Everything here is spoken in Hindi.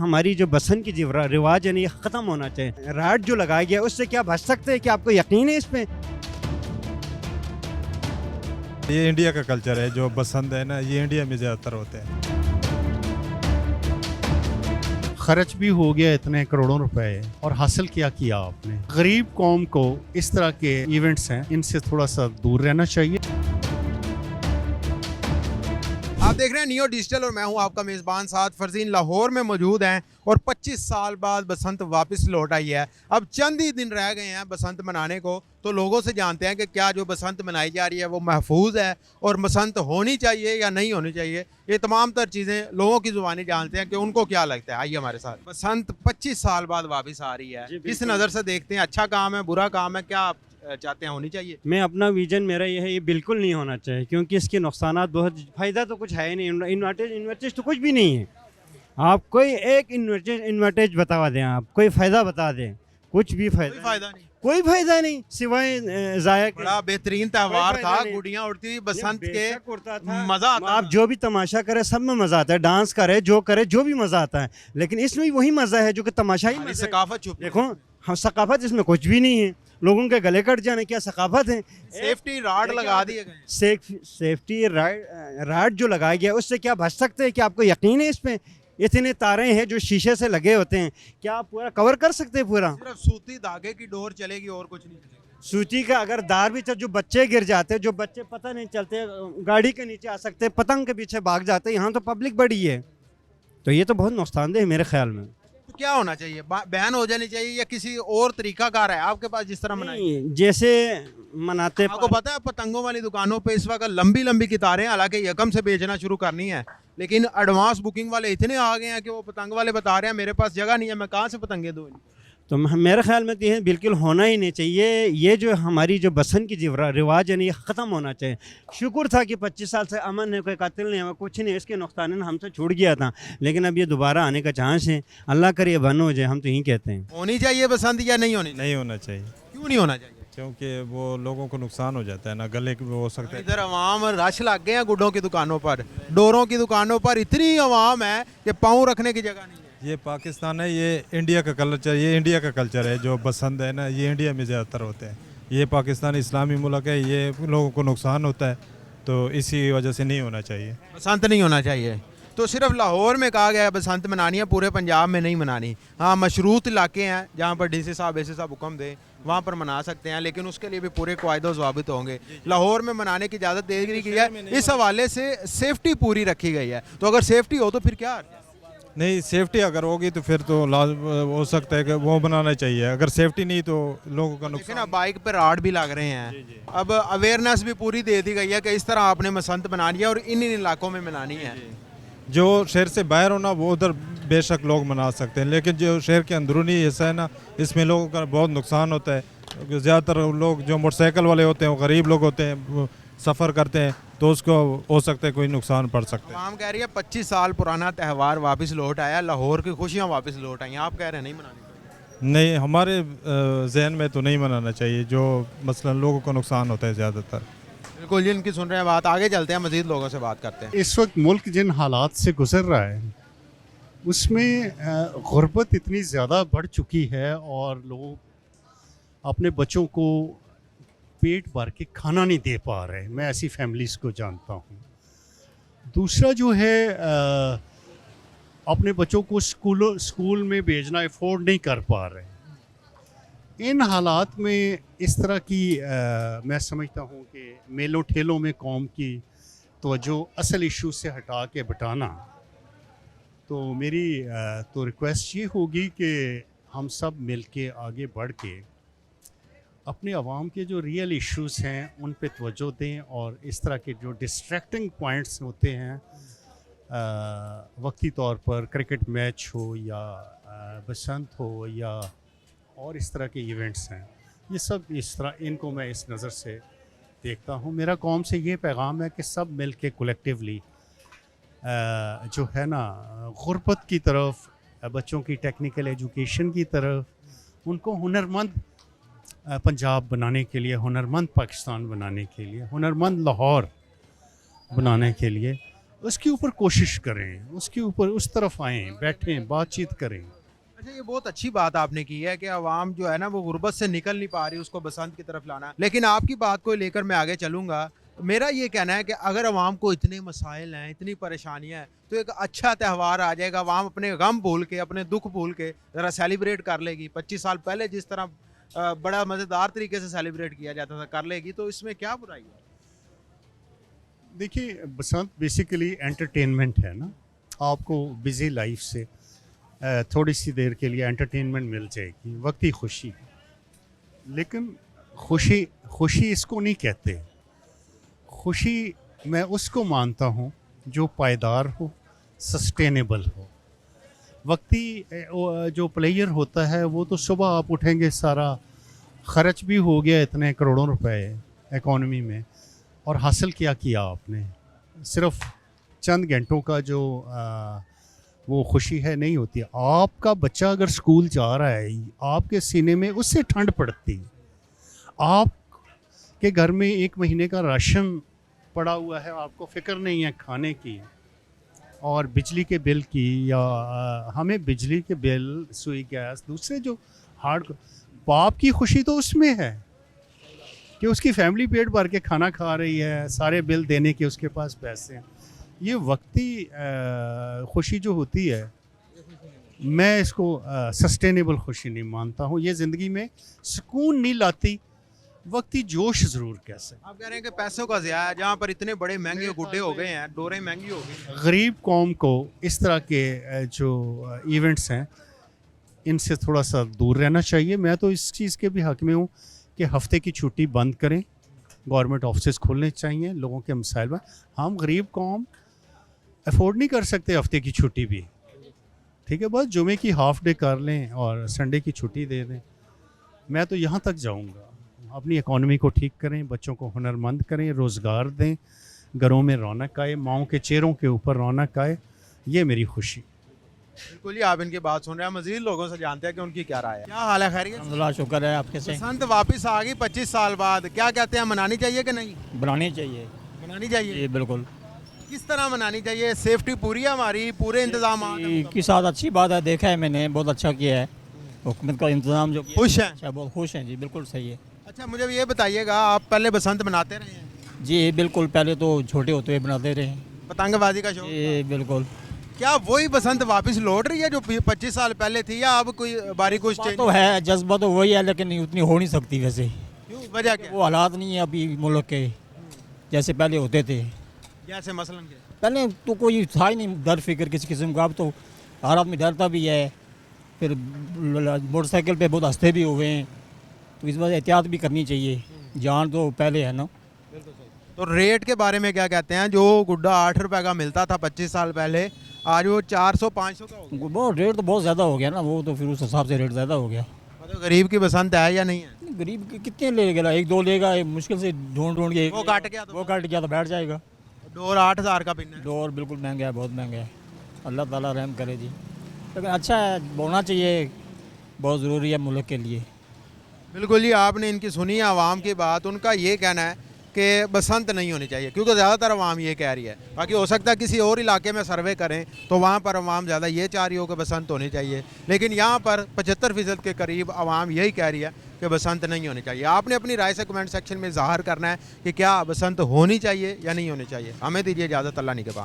हमारी जो बसंत की जो रिवाज है ना, ये ख़त्म होना चाहिए। राट जो लगाया गया उससे क्या बच सकते हैं? कि आपको यकीन है इस पे? ये इंडिया का कल्चर है, जो बसंत है ना, ये इंडिया में ज़्यादातर होते हैं। खर्च भी हो गया इतने करोड़ों रुपए और हासिल क्या किया आपने? गरीब कौम को इस तरह के इवेंट्स हैं, इनसे थोड़ा सा दूर रहना चाहिए। आप देख रहे हैं नियो डिजिटल और मैं हूं आपका मेज़बान साद फरजीन। लाहौर में मौजूद हैं और 25 साल बाद बसंत वापस लौट आई है। अब चंद ही दिन रह गए हैं बसंत मनाने को, तो लोगों से जानते हैं कि क्या जो बसंत मनाई जा रही है वो महफूज है और बसंत होनी चाहिए या नहीं होनी चाहिए। ये तमाम तर चीज़ें लोगों की ज़ुबानी जानते हैं कि उनको क्या लगता है। आइए हमारे साथ। बसंत 25 साल बाद वापस आ रही है, किस नज़र से देखते हैं? अच्छा काम है, बुरा काम है? क्या आप चाहते हैं होनी चाहिए? मैं अपना विजन मेरा ये है, ये बिल्कुल नहीं होना चाहिए, क्योंकि इसके नुकसानात बहुत, फ़ायदा तो कुछ है ही नहीं। इन्वर्टेज तो कुछ भी नहीं है। आप कोई एक इन्वर्टेज बता दें, आप कोई फ़ायदा बता दें, कुछ भी फ़ायदा नहीं, कोई फ़ायदा नहीं सिवाय ज़ाया के। बड़ा बेहतरीन त्यौहार कोई था, फायदा नहीं। गुड़ियाँ उड़ती हुई बसंत के, बेशक उड़ता था, मज़ा आता आप था। जो भी तमाशा करे सब में मज़ा आता है, डांस करे जो करे जो भी मज़ा आता है, लेकिन इसमें भी वही मज़ा है जो कि तमाशा ही हमारी मज़ा है। सकाफत छुप देखो, हम सकाफत इसमें कुछ भी नहीं है। लोगों के गले कट जाने क्या सकाफत है? सेफ्टी राड लगा दिए गए। सेफ्टी राड जो लगाया गया उससे क्या बच सकते हैं? कि आपको यकीन है इस पे? इतने तारे हैं जो शीशे से लगे होते हैं, क्या आप पूरा कवर कर सकते हैं? पूरा सिर्फ सूती धागे की डोर चलेगी और कुछ नहीं चलेगा। सूती का अगर दार भी चल, जो बच्चे गिर जाते हैं, जो बच्चे पता नहीं चलते, गाड़ी के नीचे आ सकते, पतंग के पीछे भाग जाते हैं। यहाँ तो पब्लिक बड़ी है, तो ये तो बहुत नुकसानदेह है मेरे ख्याल में। तो क्या होना चाहिए? बैन हो जानी चाहिए या किसी और तरीका कार है आपके पास जिस तरह मनाएं? नहीं, जैसे मनाते आपको पता है पतंगों वाली दुकानों पे इस वक्त लंबी लंबी कतारें, हालांकि यकम से बेचना शुरू करनी है, लेकिन एडवांस बुकिंग वाले इतने आ गए हैं कि वो पतंग वाले बता रहे हैं मेरे पास जगह नहीं है, मैं कहाँ से पतंगे दूँ? तो मेरे ख्याल में तो ये बिल्कुल होना ही नहीं चाहिए। ये जो हमारी जो बसंत की जो रिवाज है ना, ये ख़त्म होना चाहिए। शुक्र था कि 25 साल से अमन है, कोई कातिल नहीं है, कुछ नहीं, इसके नुकसान हमसे छूट गया था, लेकिन अब ये दोबारा आने का चांस है। अल्लाह करे बंद हो जाए, हम तो यही कहते हैं। होनी चाहिए बसंत या नहीं होनी? नहीं होना चाहिए, क्यों नहीं होना चाहिए? क्योंकि वो लोगों को नुकसान हो जाता है ना, गले को हो सकता है। इधर अवाम रश लग गए हैं गुड्डों की दुकानों पर, डोरों की दुकानों पर इतनी अवाम है कि पाँव रखने की जगह नहीं है। ये पाकिस्तान है, ये इंडिया का कल्चर, ये इंडिया का कल्चर है, जो बसंत है ना, ये इंडिया में ज़्यादातर होते हैं। ये पाकिस्तान इस्लामी मुल्क है, ये लोगों को नुकसान होता है, तो इसी वजह से नहीं होना चाहिए। बसंत नहीं होना चाहिए। तो सिर्फ लाहौर में कहा गया है बसंत मनानी है, पूरे पंजाब में नहीं मनानी। हाँ, मशरूत इलाके हैं जहाँ पर डीसी साहब एसी साहब हुक्म दे वहाँ पर मना सकते हैं, लेकिन उसके लिए भी पूरे कायदे ज़वाबित होंगे। लाहौर में मनाने की इजाज़त दे दी गई है, इस हवाले से सेफ्टी पूरी रखी गई है। तो अगर सेफ्टी हो तो फिर क्या? नहीं, सेफ्टी अगर होगी तो फिर तो हो सकता है कि वो बनाना चाहिए। अगर सेफ्टी नहीं तो लोगों का लेकिन नुकसान। अब बाइक पर राड भी लग रहे हैं। अब अवेयरनेस भी पूरी दे दी गई है कि इस तरह आपने बसंत मनानी है और इन इलाकों में मनानी है। जो शहर से बाहर हो ना, वो उधर बेशक लोग मना सकते हैं, लेकिन जो शहर के अंदरूनी हिस्सा है ना, इसमें लोगों का बहुत नुकसान होता है। ज़्यादातर लोग जो मोटरसाइकिल वाले होते हैं, वो गरीब लोग होते हैं, सफ़र करते हैं, तो उसको हो सकता है कोई नुकसान पड़ सकता है। आम कह रही है 25 साल पुराना त्यौहार वापस लौट आया, लाहौर की खुशियाँ वापस लौट आई। आप कह रहे हैं नहीं मनानी चाहिए? नहीं, हमारे जहन में तो नहीं मनाना चाहिए, जो मसलन लोगों को नुकसान होता है ज़्यादातर। बिल्कुल, जिनकी सुन रहे हैं बात, आगे चलते हैं, मजीद लोगों से बात करते हैं। इस वक्त मुल्क जिन हालात से गुजर रहा है उसमें गुर्बत इतनी ज़्यादा बढ़ चुकी है और लोग अपने बच्चों को पेट भर के खाना नहीं दे पा रहे। मैं ऐसी फैमिलीज़ को जानता हूँ। दूसरा जो है, अपने बच्चों को स्कूल में भेजना अफोर्ड नहीं कर पा रहे। इन हालात में इस तरह की मैं समझता हूँ कि मेलों ठेलों में कौम की तवज्जो असल इशू से हटा के बटाना, तो मेरी तो रिक्वेस्ट ये होगी कि हम सब मिल के आगे बढ़ के अपने आवाम के जो रियल इश्यूज़ हैं उन पे तवज्जो दें, और इस तरह के जो डिस्ट्रैक्टिंग पॉइंट्स होते हैं, वक्ती तौर पर क्रिकेट मैच हो या बसंत हो या और इस तरह के इवेंट्स हैं, ये सब इस तरह, इनको मैं इस नज़र से देखता हूँ। मेरा कौम से ये पैगाम है कि सब मिल के कलेक्टिवली जो है ना, गुर्बत की तरफ, बच्चों की टेक्निकल एजुकेशन की तरफ, उनको हुनरमंद पंजाब बनाने के लिए, हुनरमंद पाकिस्तान बनाने के लिए, हुनरमंद लाहौर बनाने के लिए उसके ऊपर कोशिश करें, उसके ऊपर उस तरफ आएँ, बैठें, बातचीत करें। अच्छा, ये बहुत अच्छी बात आपने की है कि आवाम जो है ना वो गुर्बत से निकल नहीं पा रही, उसको बसंत की तरफ लाना। लेकिन आपकी बात को लेकर मैं आगे चलूंगा। मेरा ये कहना है कि अगर आवाम को इतने मसाइल हैं, इतनी परेशानियां हैं, तो एक अच्छा त्यौहार आ जाएगा, आवाम अपने गम भूल के, अपने दुख भूल के ज़रा सेलिब्रेट कर लेगी। 25 साल पहले जिस तरह बड़ा मज़ेदार तरीके से सेलिब्रेट किया जाता था कर लेगी, तो इसमें क्या बुराई है? देखिए, बसंत बेसिकली एंटरटेनमेंट है ना। आपको बिजी लाइफ से थोड़ी सी देर के लिए एंटरटेनमेंट मिल जाएगी, वक्ती खुशी। लेकिन खुशी इसको नहीं कहते। खुशी मैं उसको मानता हूँ जो पायदार हो, सस्टेनेबल हो। वक्ती जो प्लेयर होता है वो तो सुबह आप उठेंगे, सारा खर्च भी हो गया इतने करोड़ों रुपए इकॉनमी में, और हासिल क्या किया आपने? सिर्फ चंद घंटों का जो वो खुशी है नहीं होती। आपका बच्चा अगर स्कूल जा रहा है, आपके सीने में उससे ठंड पड़ती। आपके घर में 1 महीने का राशन पड़ा हुआ है, आपको फ़िक्र नहीं है खाने की और बिजली के बिल की, या हमें बिजली के बिल, सुई, गैस, दूसरे जो हार्ड। बाप की खुशी तो उसमें है कि उसकी फैमिली पेट भर के खाना खा रही है, सारे बिल देने के उसके पास पैसे हैं। ये वक्ती खुशी जो होती है, मैं इसको सस्टेनेबल खुशी नहीं मानता हूँ। ये ज़िंदगी में सुकून नहीं लाती, वक्ती जोश ज़रूर कह सकते। आप कह रहे हैं कि पैसों का ज़िया है, जहाँ पर इतने बड़े महंगे गुड्डे हो गए हैं, डोरें महंगी हो गई। गरीब कौम को इस तरह के जो इवेंट्स हैं, इनसे थोड़ा सा दूर रहना चाहिए। मैं तो इस चीज़ के भी हक़ में हूँ कि हफ्ते की छुट्टी बंद करें, गवर्नमेंट ऑफिस खोलने चाहिए, लोगों के मसाइल में। हम गरीब कौम अफोर्ड नहीं कर सकते हफ्ते की छुट्टी भी, ठीक है, बस जुमे की हाफ डे कर लें और संडे की छुट्टी दे दें। मैं तो यहाँ तक जाऊँगा। अपनी इकॉनमी को ठीक करें, बच्चों को हुनरमंद करें, रोज़गार दें, घरों में रौनक आए, माँओं के चेहरों के ऊपर रौनक आए। ये मेरी खुशी। बिल्कुल ही आप इनकी बात सुन रहे हैं। मजीद लोगों से जानते हैं कि उनकी क्या राय है। क्या हाल है? खैरियत? अल्लाह शुक्र है आपके से। बसंत वापस आ गई 25 साल बाद, क्या कहते हैं, मनानी चाहिए कि नहीं? बनानी चाहिए मनानी चाहिए। ये बिल्कुल किस तरह मनानी चाहिए? सेफ्टी पूरी है हमारी, पूरे इंतजाम की साथ अच्छी बात है, देखा है मैंने, बहुत अच्छा किया है हुकूमत का इंतजाम जो किया। खुश हैं? अच्छा, बहुत खुश हैं जी, बिल्कुल सही है। अच्छा, मुझे ये बताइएगा, आप पहले बसंत मनाते रहे हैं? जी बिल्कुल, पहले तो छोटे होते हुए बनाते रहे। पतंगबाजी का शौक? ये बिल्कुल। क्या वही बसंत वापस लौट रही है जो 25 साल पहले थी, या अब कोई बारी कुछ बात चेंज? तो है, जज्बा तो वही है, लेकिन उतनी हो नहीं सकती वैसे। क्यों, वजह क्या? वो हालात नहीं है अभी मुल्क के जैसे पहले होते थे। जैसे मसलन के पहले तो कोई था ही नहीं डर फिक्र किसी किस्म का। अब तो हर आदमी डरता भी है, फिर मोटरसाइकिल पे बहुत हंसते भी हुए हैं, तो इस वजह एहतियात भी करनी चाहिए। जान तो पहले है ना। तो रेट के बारे में क्या कहते हैं? जो गुड्डा 8 रुपए का मिलता था 25 साल पहले, आज वो 400-500 का हो गया। बहुत रेट तो बहुत ज़्यादा हो गया ना, वो तो फिर उस हिसाब से रेट ज़्यादा हो गया। मतलब गरीब की बसंत है या नहीं है? गरीब कितने लेगा? 1-2 लेगा, मुश्किल से ढूंढ के वो काट गया तो वो काट गया तो बैठ जाएगा। डोर 8000 का पिन है। डोर बिल्कुल महंगा है, बहुत महंगा है। अल्लाह ताला रहम करे जी। लेकिन अच्छा है, बोलना चाहिए, बहुत ज़रूरी है मुल्क के लिए। बिल्कुल जी, आपने इनकी सुनी है आवाम की बात। उनका ये कहना है कि बसंत नहीं होनी चाहिए, क्योंकि ज़्यादातर आवाम ये कह रही है। बाकी हो सकता है किसी और इलाके में सर्वे करें तो वहाँ पर आवाम ज़्यादा ये चाह रही हो कि बसंत होनी चाहिए, लेकिन यहाँ पर 75% के करीब आवाम यही कह रही है कि बसंत नहीं होनी चाहिए। आपने अपनी राय से कमेंट सेक्शन में ज़ाहिर करना है कि क्या बसंत होनी चाहिए या नहीं होनी चाहिए। हमें दीजिए इजाज़त, अल्लाह निगहबान।